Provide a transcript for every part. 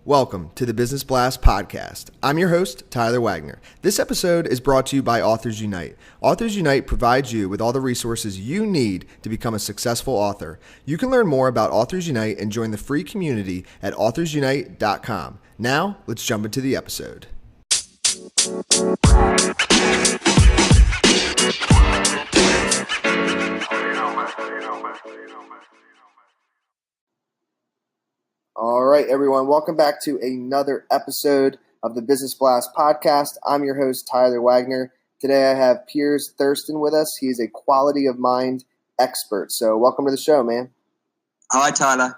Welcome to the Business Blast podcast. I'm your host, Tyler Wagner. This episode is brought to you by Authors Unite. Authors Unite provides you with all the resources you need to become a successful author. You can learn more about Authors Unite and join the free community at authorsunite.com. Now, let's jump into the episode. All right, everyone. Welcome back to another episode of the Business Blast podcast. I'm your host, Tyler Wagner. Today I have Piers Thurston with us. He's a quality of mind expert. So welcome to the show, man. Hi, Tyler.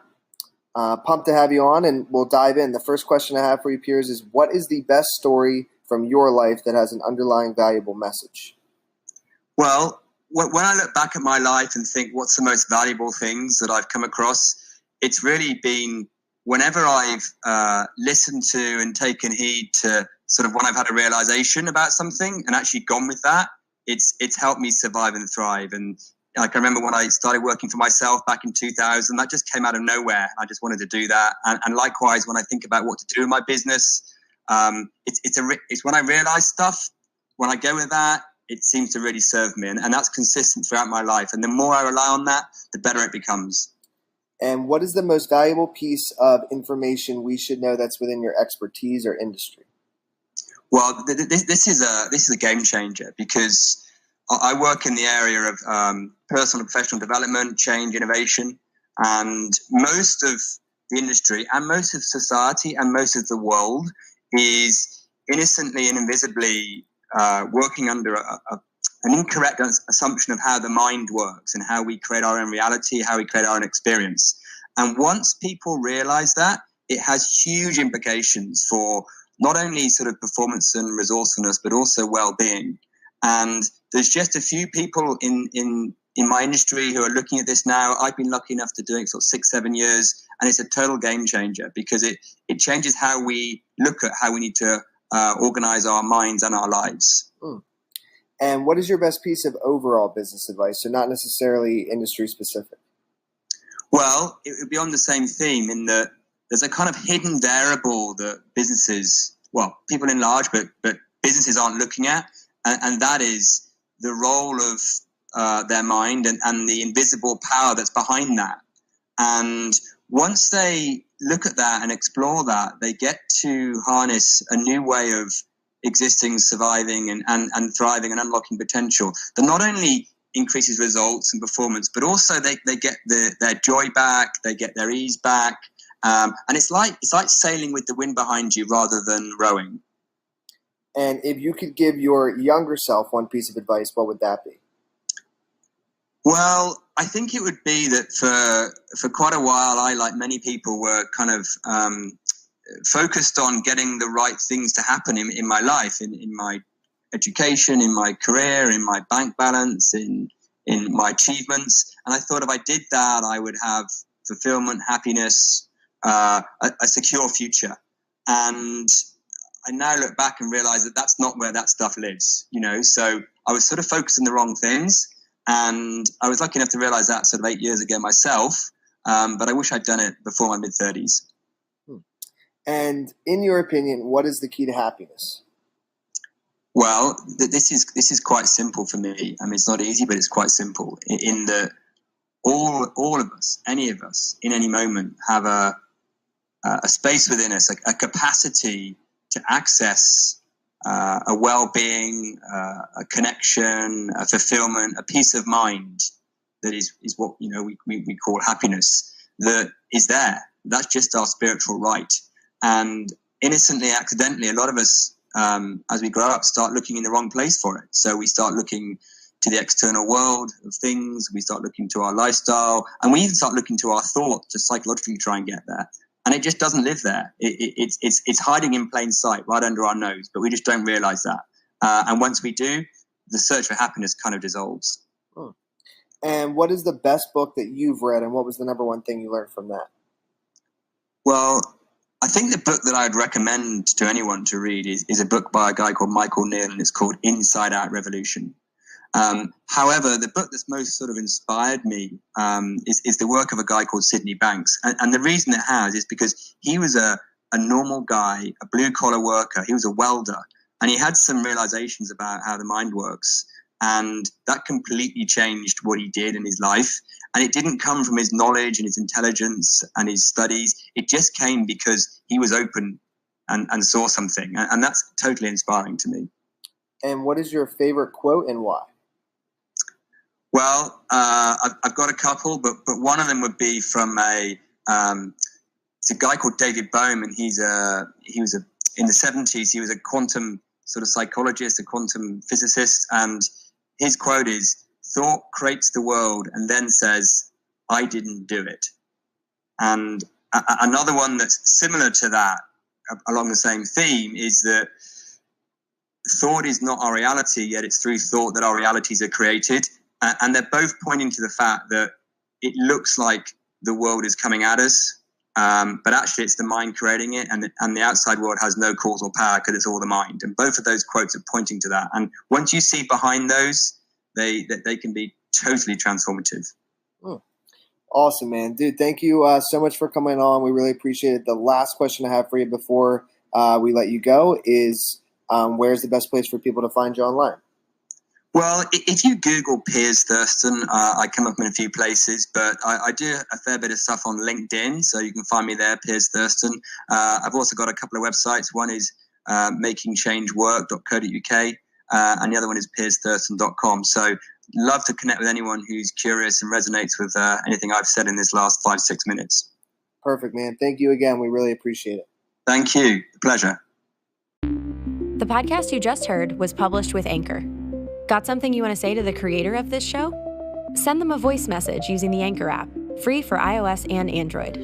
Pumped to have you on, and we'll dive in. The first question I have for you, Piers, is what is the best story from your life that has an underlying valuable message? Well, when I look back at my life and think what's the most valuable things that I've come across, it's really been whenever I've listened to and taken heed to sort of when I've had a realization about something and actually gone with that, it's helped me survive and thrive. And like, I remember when I started working for myself back in 2000, that just came out of nowhere. I just wanted to do that. And likewise, when I think about what to do in my business, it's when I realize stuff, when I go with that, it seems to really serve me. And that's consistent throughout my life. And the more I rely on that, the better it becomes. And what is the most valuable piece of information we should know that's within your expertise or industry? Well, this is a game changer because I work in the area of personal and professional development, change, innovation, and most of the industry and most of society and most of the world is innocently and invisibly working under an incorrect assumption of how the mind works and how we create our own reality, how we create our own experience. And once people realize that, it has huge implications for not only sort of performance and resourcefulness, but also well-being. And there's just a few people in my industry who are looking at this now. I've been lucky enough to do it for 6-7 years, and it's a total game changer because it changes how we look at how we need to organize our minds and our lives. And what is your best piece of overall business advice? So not necessarily industry specific. Well, it would be on the same theme in that there's a kind of hidden variable that businesses, well, people in large, but businesses aren't looking at. And that is the role of their mind and the invisible power that's behind that. And once they look at that and explore that, they get to harness a new way of existing, surviving and thriving and unlocking potential that not only increases results and performance, but also they get their joy back, they get their ease back. And it's like sailing with the wind behind you rather than rowing. And if you could give your younger self one piece of advice, what would that be? Well, I think it would be that for quite a while, I, like many people, were kind of focused on getting the right things to happen in my life, in my education, in my career, in my bank balance, in my achievements. And I thought if I did that, I would have fulfillment, happiness, a secure future. And I now look back and realize that that's not where that stuff lives, So I was sort of focused on the wrong things. And I was lucky enough to realize that sort of 8 years ago myself. But I wish I'd done it before my mid-30s. And in your opinion, what is the key to happiness? Well, this is quite simple for me. I mean, it's not easy, but it's quite simple. In that all of us, any of us, in any moment, have a space within us, a capacity to access a well-being, a connection, a fulfillment, a peace of mind that is what we call happiness. That is there. That's just our spiritual right. And innocently, accidentally, a lot of us, as we grow up, start looking in the wrong place for it. So we start looking to the external world of things. We start looking to our lifestyle, and we even start looking to our thoughts to psychologically try and get there. And it just doesn't live there. It's hiding in plain sight, right under our nose, but we just don't realize that. And once we do, the search for happiness kind of dissolves. And what is the best book that you've read, and what was the number one thing you learned from that? Well, I think the book that I'd recommend to anyone to read is a book by a guy called Michael Neal, and it's called Inside Out Revolution. However, the book that's most sort of inspired me is the work of a guy called Sydney Banks. And the reason it has is because he was a a normal guy, a blue collar worker. He was a welder, and he had some realizations about how the mind works. And that completely changed what he did in his life. And it didn't come from his knowledge and his intelligence and his studies. It just came because he was open and saw something. And that's totally inspiring to me. And what is your favorite quote and why? Well, I've got a couple, but one of them would be from it's a guy called David Bohm, and he was in the 70s. He was a quantum sort of psychologist, a quantum physicist, and his quote is, "Thought creates the world and then says, I didn't do it." And another one that's similar to that, along the same theme, is that thought is not our reality, yet it's through thought that our realities are created. And they're both pointing to the fact that it looks like the world is coming at us, but actually it's the mind creating it, and the outside world has no causal power because it's all the mind. And both of those quotes are pointing to that. And once you see behind those, they can be totally transformative. Awesome, man. Dude, thank you so much for coming on. We really appreciate it. The last question I have for you before we let you go is, where's the best place for people to find you online? Well, if you Google Piers Thurston, I come up in a few places, but I do a fair bit of stuff on LinkedIn, so you can find me there, Piers Thurston. I've also got a couple of websites. One is makingchangework.co.uk, and the other one is piersthurston.com. So love to connect with anyone who's curious and resonates with anything I've said in this last 5-6 minutes. Perfect, man. Thank you again. We really appreciate it. Thank you. Pleasure. The podcast you just heard was published with Anchor. Got something you want to say to the creator of this show? Send them a voice message using the Anchor app, free for iOS and Android.